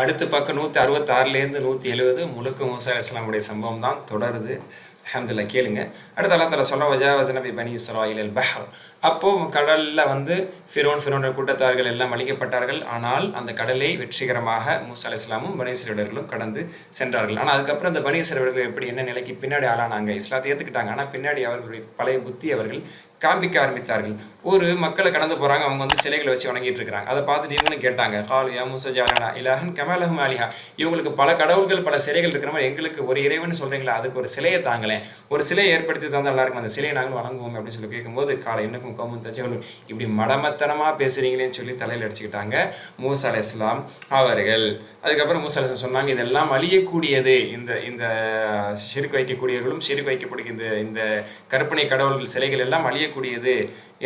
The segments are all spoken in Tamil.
அடுத்த பக்கம் 166லேருந்து 170 முழுக்க மூசா அலைஹிஸ்ஸலாமுடைய சம்பவம் தான் தொடருது. அல்ஹம்துலில்லாஹ் கேளுங்க. அடுத்து அல்லாஹ் தஆலா சொல்றான் வஜாவஸ்னா பி பனி இஸ்ராயீல் அல் பஹர். அப்போ கடல்ல ஃபிரௌன் கூட்டத்தார்கள் எல்லாம் அழிக்கப்பட்டார்கள். ஆனால் அந்த கடலை வெற்றிகரமாக மூசா அலைஹிஸ்ஸலாமும் பனி இஸ்ரவேலர்களும் கடந்து சென்றார்கள். ஆனால் அதுக்கப்புறம் அந்த பனி இஸ்ரவேலர்கள் எப்படி என்ன நிலைக்கு பின்னாடி ஆளானாங்க, இஸ்லாத்தை ஏற்றுக்கிட்டாங்க. ஆனால் பின்னாடி அவர்களுடைய பழைய புத்தி அவர்கள் காண்பிக்க ஆரம்பித்தார்கள். ஒரு மக்களை கடந்து போகிறாங்க, அவங்க சிலைகளை வச்சு வணங்கிட்டு இருக்கிறாங்க. அதை பார்த்துட்டு இவங்களும் கேட்டாங்க, காலு யா மூசா ஜாலனா இலாஹன் கமலஹும் ஆலிஹா. இவங்களுக்கு பல கடவுள்கள் பல சிலைகள் இருக்கிற மாதிரி எங்களுக்கு ஒரு இறைவன் சொல்கிறீங்களா, அதுக்கு ஒரு சிலையை தாங்களேன், ஒரு சிலையை ஏற்படுத்தி தந்தால் நல்லா இருக்கும், அந்த சிலையை நாங்களும் வணங்குவோம் அப்படின்னு சொல்லி கேட்கும்போது காலை என்னக்கும் கமும் தச்சவலும் இப்படி மடமத்தனமாக பேசுகிறீங்களேன்னு சொல்லி தலையில் அடிச்சுக்கிட்டாங்க மூசா அலைஹிஸ்ஸலாம் அவர்கள். அதுக்கப்புறம் மூசா அலைஹிஸ்ஸலாம் சொன்னாங்க, இதெல்லாம் அழியக்கூடியது, இந்த ஷிர்க் வைக்கக்கூடியவர்களும் ஷிர்க் வைக்கக்கூடிய இந்த கற்பனை கடவுள்கள் சிலைகள் எல்லாம் அழியக்கூடியது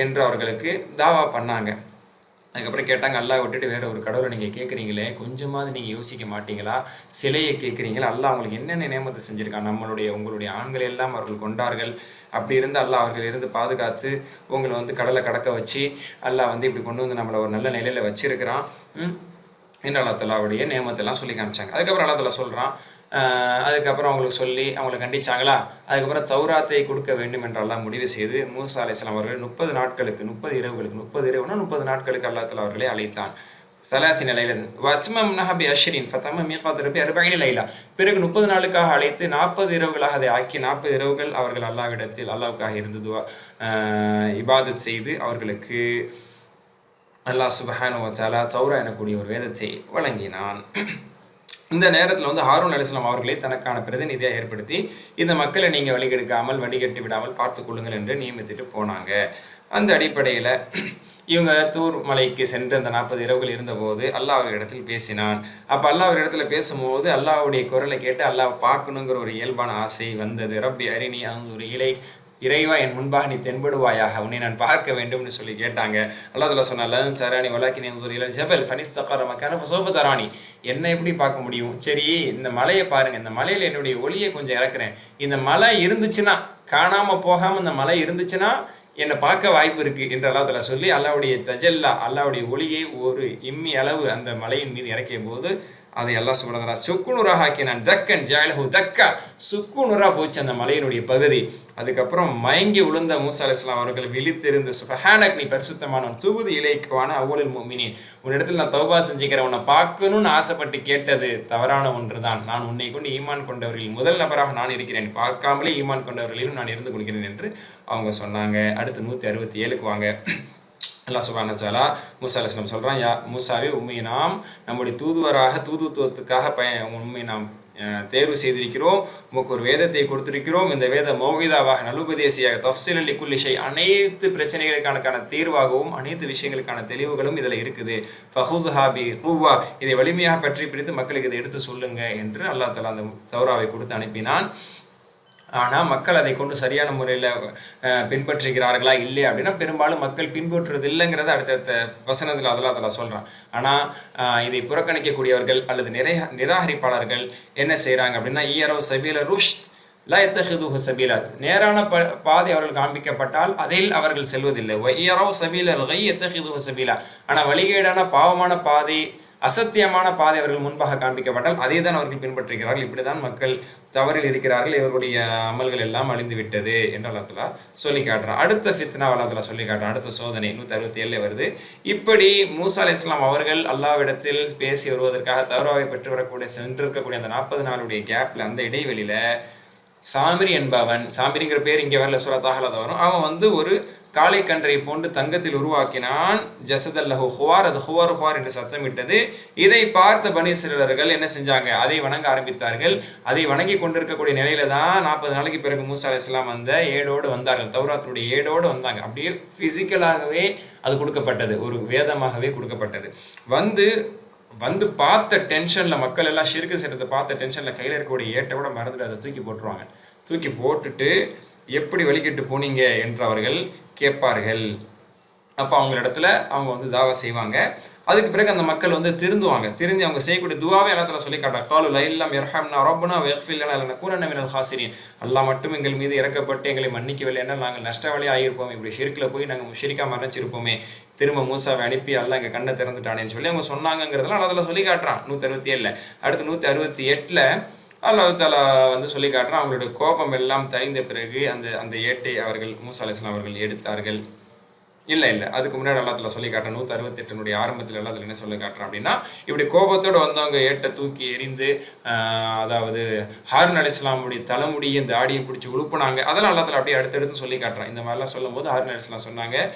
என்று அவர்களுக்கு தாவா பண்ணாங்க. அதுக்கப்புறம் கேட்டாங்க, அல்லாஹ் விட்டுட்டு வேற ஒரு கடவுளை நீங்கள் கேட்குறீங்களே, கொஞ்சமாவது நீங்கள் யோசிக்க மாட்டீங்களா, சிலையை கேட்குறீங்களா, அல்லாஹ் அவங்களுக்கு என்னென்ன நியமத்தை செஞ்சுருக்கான், உங்களுடைய ஆண்கள் எல்லாம் அவர்கள் கொண்டார்கள், அப்படி இருந்து அல்லாஹ் அவர்கள் இருந்து பாதுகாத்து உங்களை கடலை கடக்க வச்சு அல்லாஹ் இப்படி கொண்டு வந்து நம்மளை ஒரு நல்ல நிலையில் வச்சிருக்கிறான் என்று அல்லாஹ் தஆலாவுடைய நியமத்தெல்லாம் சொல்லி காமிச்சாங்க. அதுக்கப்புறம் அல்லாஹ் தஆலா சொல்கிறான், அதுக்கப்புறம் அவங்களுக்கு சொல்லி அவங்களை கண்டிச்சாங்களா, அதுக்கப்புறம் தௌராத்தை கொடுக்க வேண்டும் என்று அல்லாஹ் முடிவு செய்து மூசா அலைஹிஸ்ஸலாம் அவர்கள் 30 நாட்களுக்கு 30 இரவுகளுக்கு 30 இரவுனா 30 நாட்களுக்கு அல்லாஹ் தஆலா அவர்களை அழைத்தான். ثلاثين ليلة وأتممناها بعشر فتم ميقات ربي 40 ليلة. பிறகு 30 நாளுக்காக அழைத்து 40 இரவுகளாக அதை ஆக்கி 40 இரவுகள் அவர்கள் அல்லாஹ்விடத்தில் அல்லாஹ்வுக்காக இருந்து இபாதத் செய்து அவர்களுக்கு அல்லாஹ் சுப்ஹானஹு வ தஆலா தௌரா எனக்கூடிய ஒரு வேதத்தை வழங்கினான். இந்த நேரத்தில் ஹாரூன் அலைஹிஸ்ஸலாம் அவர்களை தனக்கான பிரதிநிதியாக ஏற்படுத்தி இந்த மக்களை நீங்கள் வழிகெடுக்காமல் வடிகட்டி விடாமல் பார்த்து கொள்ளுங்கள் என்று நியமித்துட்டு போனாங்க. அந்த அடிப்படையில் இவங்க தூர் மலைக்கு சென்று அந்த 40 இரவுகள் இருந்தபோது அல்லாஹ் ஒரு இடத்தில் பேசினான். அப்போ அல்லாஹ் ஒரு இடத்துல பேசும்போது அல்லாஹ்வுடைய குரலை கேட்டு அல்லாஹ் பார்க்கணுங்கிற ஒரு இயல்பான ஆசை வந்தது. ரப்பி அரினி அன்சுர் இலைக், இறைவா என் முன்பாக நீ தென்படுவாயாக, உன்னை நான் பார்க்க வேண்டும்னு சொல்லி கேட்டாங்க. அல்லாஹ் தஆலா சொன்னான், சரானி வலாக்கின் அன்சுர் இலல் ஜபல் ஃபனிஸ்தகர மக்கான ஃபஸௌஃப தரானி. என்ன எப்படி பார்க்க முடியும், சரி இந்த மலையை பாருங்க, இந்த மலையில் என்னுடைய ஒளியை கொஞ்சம் இறக்குறேன், இந்த மலை இருந்துச்சுன்னா காணாமல் போகாமல் இந்த மலை இருந்துச்சுன்னா என்னை பார்க்க வாய்ப்பு இருக்குது என்று அல்லாஹ் தஆலா சொல்லி அல்லாஹ்வுடைய தஜல்லா அல்லாஹ்வுடைய ஒளியை ஒரு இம்மி அளவு அந்த மலையின் மீது இறக்கிய போது அதை அல்லாஹ் சுப்ஹானஹு வ தஆலா சுக்குனுராக ஆக்கினான். தக்கன் ஜஅலஹு தக்கா, சுக்குனுரா போச்சு அந்த மலையினுடைய பகுதி. அதுக்கப்புறம் மயங்கி விழுந்த மூசா அலைஹிஸ்ஸலாம் அவர்கள் விழித்திருந்து சுப்ஹானக், நீ பரிசுத்தமானவன், தூபுது இலைக்குவான அவ்வளல் முஃமினீன், உன்னிடத்தில் நான் தௌபா செஞ்சுக்கிறேன், உன்னை பார்க்கணும்னு ஆசைப்பட்டு கேட்டது தவறான ஒன்று தான், நான் உன்னை கொண்டு ஈமான் கொண்டவர்களில் முதல் நபராக நான் இருக்கிறேன், பார்க்காமலே ஈமான் கொண்டவர்களிலும் நான் இருந்து கொள்கிறேன் என்று அவங்க சொன்னாங்க. அடுத்து 167க்கு வாங்க. அல்லாஹ் சுப்ஹானஹு வ தஆலா மூசா அலைஹிஸ்ஸலாம் சொல்கிறான், யா மூசாவே, உண்மையை நாம் நம்முடைய தூதுத்துவத்துக்காக உண்மை நாம் தேர்வு செய்திருக்கிறோம், உமக்கு ஒரு வேதத்தை கொடுத்திருக்கிறோம், இந்த வேத மௌஇதாவாக நலுபதேசியாக தஃப்ஸீல் லிக்குல்லி ஷை, அனைத்து பிரச்சனைகளுக்கான தீர்வாகவும் அனைத்து விஷயங்களுக்கான தெளிவுகளும் இதில் இருக்குது. ஃபஹுத்ஹா பி குவ்வா, இதை வலிமையாக பற்றி பிடித்து மக்களுக்கு இதை எடுத்து சொல்லுங்க என்று அல்லாஹ் தஆலா அந்த தௌராவை கொடுத்து அனுப்பினான். ஆனால் மக்கள் அதை கொண்டு சரியான முறையில் பின்பற்றுகிறார்களா இல்லையா அப்படின்னா பெரும்பாலும் மக்கள் பின்பற்றுறது இல்லைங்கிறத அடுத்தடுத்த வசனத்தில் அல்லாஹ் தஆலா சொல்கிறான். ஆனால் இதை புறக்கணிக்கக்கூடியவர்கள் அல்லது நிராகரிப்பாளர்கள் என்ன செய்கிறாங்க அப்படின்னா, ஈயரவ் சபீல ருஷ்த் லா யத்தஹிதுஹு சபீலா, நேரான பாதை அவர்கள் காண்பிக்கப்பட்டால் அதில் அவர்கள் செல்வதில்லை. ஈயரவ் சபீல கை யத்தஹிதுஹு சபீலா, ஆனால் வழிகேடான பாவமான பாதை அசத்தியமான பாதை அவர்கள் முன்பாக காண்பிக்கப்பட்டால் அதை தான் அவர்கள் பின்பற்றுகிறார்கள். இப்படிதான் மக்கள் தவறில் இருக்கிறார்கள், இவர்களுடைய அமல்கள் எல்லாம் அழிந்து விட்டது என்று அல்லாஹ் தஆலா சொல்லி காட்டுறான். அடுத்த ஃபித்னா அல்லாஹ் தஆலா சொல்லி காட்டுறான். அடுத்த சோதனை 167 வருது. இப்படி மூசா அலைஹிஸ்ஸலாம் அவர்கள் அல்லாஹ்விடத்தில் பேசி வருவதற்காக தௌராவை பெற்று வரக்கூடிய சென்றிருக்கக்கூடிய அந்த 40 நாளுடைய கேப்ல அந்த இடைவெளியில சாமிரி என்பவன், சாமிரிங்கிற பேர் இங்கே வரல, சூரா தாஹால தான் வரும், அவன் ஒரு காளை கன்றை போன்று தங்கத்தில் உருவாக்கினான். ஜசதல்லஹு ஹுவார், அது ஹுவார் ஹுவார் என்று சத்தமிட்டது. இதை பார்த்த பனி இஸ்ரவேலர்கள் என்ன செஞ்சாங்க, அதை வணங்க ஆரம்பித்தார்கள். அதை வணங்கி கொண்டிருக்கக்கூடிய நிலையில தான் 40 நாளைக்கு பிறகு மூசா அலைஹிஸ்ஸலாம் ஏடோடு வந்தார்கள், தௌராத்துடைய ஏடோடு வந்தாங்க. அப்படியே பிசிக்கலாகவே அது கொடுக்கப்பட்டது, ஒரு வேதமாகவே கொடுக்கப்பட்டது. வந்து பார்த்த டென்ஷனில் மக்கள் எல்லாம் ஷிர்கு செய்கிறத பார்த்த டென்ஷனில் கையில் இருக்கக்கூடிய ஏட்டை கூட மறந்துட்டு அதை தூக்கி போட்டுருவாங்க. தூக்கி போட்டுட்டு எப்படி வழிகட்டு போனீங்க என்று அவர்கள் கேட்பார்கள். அப்போ அவங்களிடத்துல அவங்க தாவா செய்வாங்க. அதுக்கு பிறகு அந்த மக்கள் வந்து திருந்துவாங்க. திருந்தி அவங்க செய்யக்கூடிய துவாவே அல்லாஹ் தஆலா சொல்லி காட்டுறான். காலு ல இல்லம் யர்ஹம்னா ரப்பனா வயக்ஃபிர் லனா லனகூனன்ன மினல் ஹாசிரீன். அல்லாஹ் மட்டும் எங்கள் மீது இறக்கப்பட்டு எங்களை மன்னிக்கவில்லை என்றால் நாங்கள் நஷ்டவாளியாக ஆகியிருப்போம். இப்படி ஷிர்க்ல போய் நாங்கள் முஷ்ரிக்கா மரணிச்சிருப்போமே. திரும்ப மூசாவை அனுப்பி அல்லாஹ் எங்கள் கண்ணை திறந்துட்டானேன்னு சொல்லி அவங்க சொன்னாங்கிறதுலாம் அல்லாஹ் தஆலா சொல்லி காட்டுறான் 167. அடுத்து 168 அல்லாஹ் தஆலா வந்து சொல்லி காட்டுறான். அவங்களுடைய கோபம் எல்லாம் தணிந்த பிறகு அந்த ஏட்டை அவர்கள் மூசா அலைஹிஸ்ஸலாம் அவர்கள் எடுத்தார்கள். இல்லை அதுக்கு முன்னாடி அல்லாஹ் தஆலா சொல்லி காட்டுறான் 168 ஆரம்பத்தில் அல்லாஹ் தஆலா என்ன சொல்லி காட்டுறான் அப்படின்னா, இப்படி கோபத்தோடு வந்தவங்க ஏட்டை தூக்கி எறிந்து அதாவது ஹாரூன் அலைஹிஸ்ஸலாமுடைய தலைமுடியை இந்த ஆடியை பிடிச்சி உழுப்புனாங்க. அதெல்லாம் அல்லாஹ் தஆலா அப்படியே அடுத்தடுத்து சொல்லி காட்டுறான். இந்த மாதிரிலாம் சொல்லும் போது ஹாரூன் அலைஹிஸ்ஸலாம் சொன்னாங்க,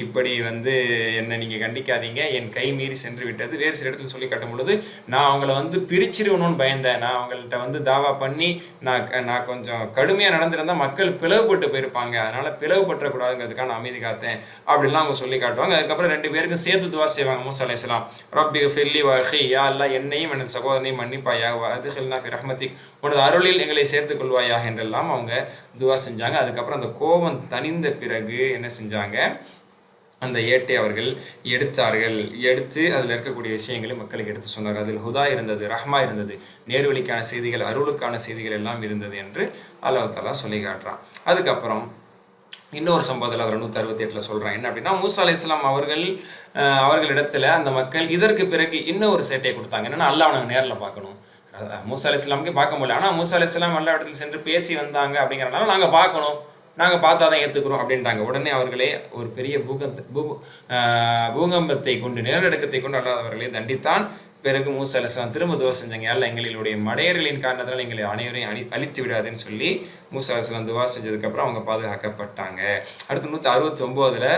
இப்படி வந்து என்னை நீங்கள் கண்டிக்காதீங்க, என் கை மீறி சென்று விட்டது. வேறு சில இடத்துல சொல்லி காட்டும் பொழுது நான் அவங்கள வந்து பிரிச்சிருவணும்னு பயந்தேன். நான் அவங்கள்ட்ட வந்து தாவா பண்ணி நான் கொஞ்சம் கடுமையாக நடந்திருந்தால் மக்கள் பிளவுபட்டு போயிருப்பாங்க, அதனால் பிளவுபற்றக்கூடாதுங்கிறதுக்காக நான் அமைதி காத்தேன் அப்படிலாம் அவங்க சொல்லி காட்டுவாங்க. அதுக்கப்புறம் 2 பேருக்கும் சேர்த்து துவா செய்வாங்க. மூசா அலைஹிஸ்ஸலாம் ரப்பி ஃபில்லி வஹி, யா அல்லாஹ் என்னையும் எனது சகோதரனையும் மன்னிப்பாயா, வஅத்கில்னா ஃபி ரஹ்மத்திக், உனது அருளில் எங்களை சேர்த்துக் கொள்வாயாக என்றெல்லாம் அவங்க துவா செஞ்சாங்க. அதுக்கப்புறம் அந்த கோபம் தணிந்த பிறகு என்ன செஞ்சாங்க, அந்த ஏட்டை அவர்கள் எடுத்து அதில் இருக்கக்கூடிய விஷயங்களை மக்களுக்கு எடுத்து சொன்னார்கள். அதில் ஹுதா இருந்தது, ரஹ்மா இருந்தது, நேர்வழிக்கான செய்திகள், அருளுக்கான செய்திகள் எல்லாம் இருந்தது என்று அல்லாஹ் தஆலா சொல்லி காட்டுறான். அதுக்கப்புறம் இன்னொரு சம்பவத்தில் அதில் 168 சொல்கிறான். என்ன அப்படின்னா, மூசா அலைஹிஸ்ஸலாம் அவர்களிடத்தில் அந்த மக்கள் இதற்கு பிறகு இன்னொரு சேட்டையை கொடுத்தாங்க. என்னென்னா, அல்லாஹ் நாங்கள் நேரில் பார்க்கணும். மூசா அலைஹிஸ்ஸலாமுக்கு பார்க்க முடியல, ஆனால் மூசா அலைஹிஸ்ஸலாம் எல்லா இடத்துல சென்று பேசி வந்தாங்க அப்படிங்கிறனால நாங்கள் பார்க்கணும், நாங்கள் பார்த்தா தான் ஏற்றுக்கிறோம் அப்படின்ட்டாங்க. உடனே அவர்களே ஒரு பெரிய பூகம்பத்தை கொண்டு, நிலநடுக்கத்தை கொண்டு அல்லாஹ் அவர்களை தண்டித்தான். பிறகு மூசா அலைஹிஸ்ஸலாம் திரும்ப துவா செஞ்சாங்க, அல்ல எங்களுடைய மடையர்களின் காரணத்தால் எங்களை அனைவரையும் அழித்து விடாதுன்னு சொல்லி மூசா அலைஹிஸ்ஸலாம் துவா செஞ்சதுக்கப்புறம் அவங்க பாதுகாக்கப்பட்டாங்க. அடுத்து 169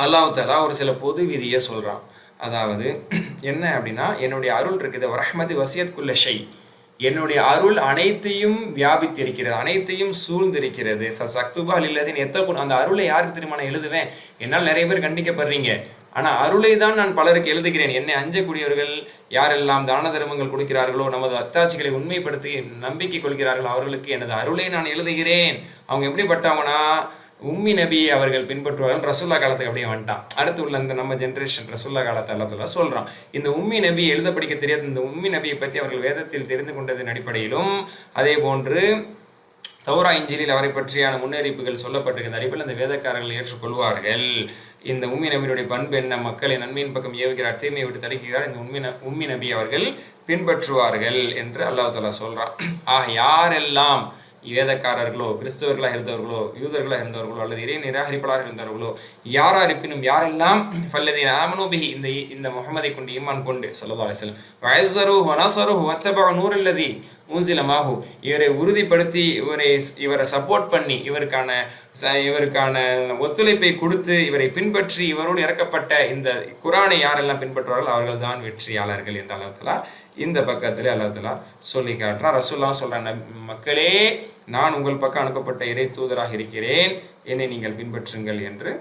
அல்லாஹ் தஆலா ஒரு சில பொது விதியை சொல்கிறான். அதாவது என்ன அப்படின்னா, என்னுடைய அருள் இருக்குது, ரஹ்மதி வசியத் குல்ல ஷை, என்னுடைய அருள் அனைத்தையும் வியாபித்திருக்கிறது, அனைத்தையும் சூழ்ந்திருக்கிறது. ஃபஸக்துபா லில்லதீன யத்தகுன், அந்த அருளை யாருக்கு தெரியுமா நான் எழுதுவேன். என்னால் நிறைய பேர் கண்டிக்கப்படுறீங்க, ஆனால் அருளை தான் நான் பலருக்கு எழுதுகிறேன். என்னை அஞ்சக்கூடியவர்கள் யாரெல்லாம் தான தர்மங்கள் கொடுக்கிறார்களோ, நமது அத்தாட்சிகளை உண்மைப்படுத்தி நம்பிக்கை கொள்கிறார்களோ அவர்களுக்கு எனது அருளை நான் எழுதுகிறேன். அவங்க எப்படிப்பட்டவங்கன்னா, உம்மி நபி அவர்கள் பின்பற்றுவார்கள். ரசூல்லா காலத்துக்கு அப்படியே வந்துட்டான். அடுத்து உள்ள இந்த நம்ம ஜென்ரேஷன் ரசூல்லா காலத்தை அல்லாஹ் சொல்கிறான். இந்த உம்மி நபி எழுத படிக்க தெரியாத இந்த உம்மி நபியை பற்றி அவர்கள் வேதத்தில் தெரிந்து கொண்டதன் அடிப்படையிலும், அதே போன்று தௌரா இஞ்சிலில் அவரை பற்றியான முன்னறிவிப்புகள் சொல்லப்பட்டிருக்கிற அடிப்படையில் அந்த வேதக்காரர்கள் ஏற்றுக்கொள்வார்கள். இந்த உம்மி நபியுடைய பண்பு என்ன, மக்களை நன்மையின் பக்கம் ஏவுகிறார், தீமையை விட்டு தடுக்கிறார், இந்த உம்மி நபி அவர்கள் பின்பற்றுவார்கள் என்று அல்லாஹ் தஆலா சொல்கிறான். யாரெல்லாம் வேதக்காரர்களோ, கிறிஸ்தவர்களாக இருந்தவர்களோ, யூதர்களாக இருந்தவர்களோ, அல்லது இறை நிராகரிப்பாளர்கள் இருந்தவர்களோ, இருப்பினும் யாரெல்லாம் ஃபல்லதீன ஆமனூ பிஹி, இந்த முஹம்மதை கொண்டு ஈமான் கொண்டு ஸல்லல்லாஹு அலைஹி வஸல்லம் வஅஸ்ஸருஹு வனஸருஹு வத்தபஅ நூரல்லதி உன்சில மாஹு, இவரை உறுதிப்படுத்தி இவரை சப்போர்ட் பண்ணி இவருக்கான ஒத்துழைப்பை கொடுத்து இவரை பின்பற்றி இவரோடு இறக்கப்பட்ட இந்த குரானை யாரெல்லாம் பின்பற்றுவார்கள் அவர்கள் தான் வெற்றியாளர்கள் என்று அல்லாஹ் தஆலா இந்த பக்கத்தில் அல்லாஹ் தஆலா சொல்லி காட்டுறான். ரசூலுல்லாஹ் சொல்றாங்க, மக்களே நான் உங்கள் பக்கம் அனுப்பப்பட்ட இறை தூதராக இருக்கிறேன், என்னை நீங்கள் பின்பற்றுங்கள் என்று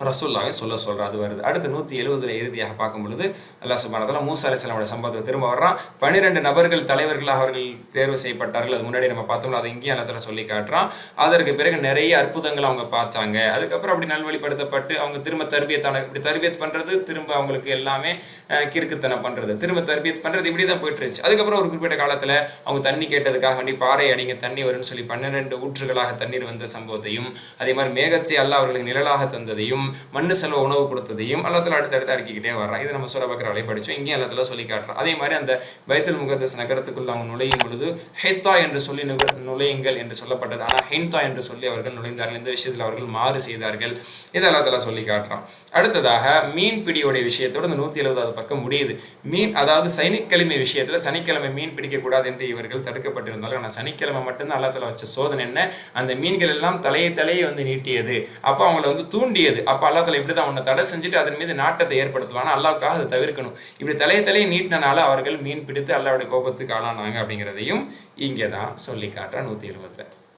ரசூலுல்லாஹ் சொல்கிறார். அது வருது. அடுத்து 170 இறுதியாக பார்க்கும் பொழுது அல்லாஹ் சுப்ஹானஹு வ தஆலா மூசா அலைஹிஸ்ஸலாமோட சம்பவத்துக்கு திரும்ப வர்றான். 12 நபர்கள் தலைவர்களாக அவர்கள் தேர்வு செய்யப்பட்டார்கள். அது முன்னாடி நம்ம பார்த்தோம்னா அது இங்கேயும் அல்லாஹ் தஆலா சொல்லி காட்டுறான். அதற்கு பிறகு நிறைய அற்புதங்கள் அவங்க பார்த்தாங்க. அதுக்கப்புறம் அப்படி நல்வழிப்படுத்தப்பட்டு அவங்க திரும்ப தர்பியத் பண்ணுறது, திரும்ப அவங்களுக்கு எல்லாமே கிறுக்குத்தனம் பண்ணுறது, திரும்ப தர்பியத் பண்ணுறது, இப்படி தான் போயிட்டு இருந்துச்சு. அதுக்கப்புறம் ஒரு குறிப்பிட்ட காலத்தில் அவங்க தண்ணி கேட்டதுக்காக வேண்டி பாறை அடிங்க தண்ணி வரும்னு சொல்லி 12 ஊற்றுகளாக தண்ணீர் வந்த சம்பவத்தையும், அதே மாதிரி மேகத்தை அல்லாஹ் அவர்களுக்கு நிழலாக தந்ததையும், மண்ணு செலவு உணவு கொடுத்ததையும் அல்லாஹ் தஆலா அடுத்தடுத்து அடுக்கிக்கிட்டே வர்றான். இது நம்ம சூரா பக்ராவிலே படித்தோம். இங்கேயும் அல்லாஹ் தஆலா சொல்லி காட்டுறான். அதே மாதிரி அந்த பைத்துல் முகத்தஸ் நகரத்துக்குள்ள அவங்க நுழையும் பொழுது ஹெத்தா என்று சொல்லி நுழையுங்கள் என்று சொல்லப்பட்டது. ஆனால் ஹென்தா என்று சொல்லி அவர்கள் நுழைந்தார்கள். இந்த விஷயத்தில் அவர்கள் மாறு செய்தார்கள். இதை அல்லாஹ் தஆலா சொல்லி காட்டுறான். அடுத்ததாக மீன் பிடியோடைய விஷயத்தோடு இந்த 170வது பக்கம் முடியுது. அதாவது சனிக்கிழமை விஷயத்தில் சனிக்கிழமை மீன் பிடிக்கக்கூடாது என்று இவர்கள் தடுக்கப்பட்டிருந்தார்கள். ஆனால் சனிக்கிழமை மட்டும்தான் அல்லாஹ் தஆலா வச்ச சோதனை என்ன, அந்த மீன்கள் எல்லாம் தலையை வந்து நீட்டியது. அப்போ அவங்கள வந்து தூண்டியது. அப்போ அல்லாஹ் தஆலா இப்படி தான் அவனை தடை செஞ்சுட்டு அதன் மீது நாட்டத்தை ஏற்படுத்துவானா, அல்லாஹ்வுக்காக அதை தவிர்க்கணும். இப்படி தலையை நீட்டினால அவர்கள் மீன் பிடித்து அல்லாஹ்வுடைய கோபத்துக்கு ஆளானாங்க அப்படிங்கிறதையும் இங்கே தான் சொல்லி காட்டுறான் 170.